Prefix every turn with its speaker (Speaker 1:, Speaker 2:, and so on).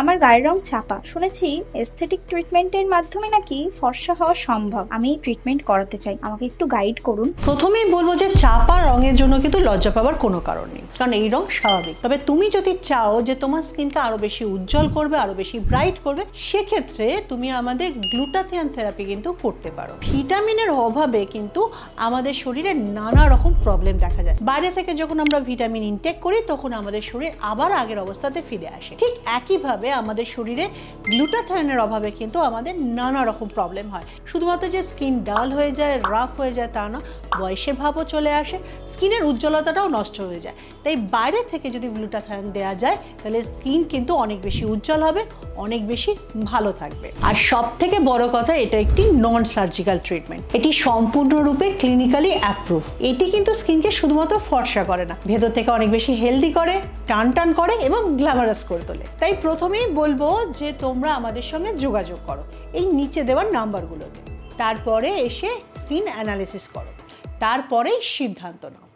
Speaker 1: আমার গায়ের রং চাপা, শুনেছি এস্থেটিক ট্রিটমেন্টের মাধ্যমে নাকি ফর্সা হওয়া সম্ভব। আমি ট্রিটমেন্ট করাতে চাই, আমাকে একটু গাইড করুন।
Speaker 2: প্রথমেই বলবো যে চাপা রঙের জন্য কিন্তু লজ্জা পাওয়ার কোনো কারণ নেই, কারণ এই রং স্বাভাবিক। তবে তুমি যদি চাও যে তোমার স্কিনকে আরো বেশি উজ্জ্বল করবে, আরো বেশি ব্রাইট করবে, সেক্ষেত্রে তুমি আমাদের গ্লুটাথিয়ন থেরাপি কিন্তু করতে পারো। ভিটামিনের অভাবে কিন্তু আমাদের শরীরে নানা রকম প্রবলেম দেখা যায়। বাইরে থেকে যখন আমরা ভিটামিন ইনটেক করি তখন আমাদের শরীর আবার আগের অবস্থাতে ফিরে আসে। ঠিক একইভাবে আমাদের শরীরে গ্লুটাথিয়নের অভাবে কিন্তু আমাদের নানা রকম প্রবলেম হয়। শুধুমাত্র যে স্কিন ডাল হয়ে যায়, রাফ হয়ে যায় তা না, বয়সের ভাবও চলে আসে, স্কিনের উজ্জ্বলতাটাও নষ্ট হয়ে যায়। তাই বাইরে থেকে যদি গ্লুটাথিয়ন দেওয়া যায় তাহলে স্কিন কিন্তু অনেক বেশি উজ্জ্বল হবে, অনেক বেশি ভালো থাকবে। আর সব থেকে বড় কথা, এটা একটি নন সার্জিক্যাল ট্রিটমেন্ট, এটি সম্পূর্ণরূপে ক্লিনিক্যালি অ্যাপ্রুভ। এটি কিন্তু স্কিনকে শুধুমাত্র ফর্সা করে না, ভেতর থেকে অনেক বেশি হেলদি করে, টান টান করে এবং গ্ল্যামারাস করে তোলে। তাই প্রথমেই বলবো যে তোমরা আমাদের সঙ্গে যোগাযোগ করো এই নিচে দেওয়ার নাম্বারগুলোতে, তারপরে এসে স্কিন অ্যানালিসিস করো, তারপরেই সিদ্ধান্ত নাও।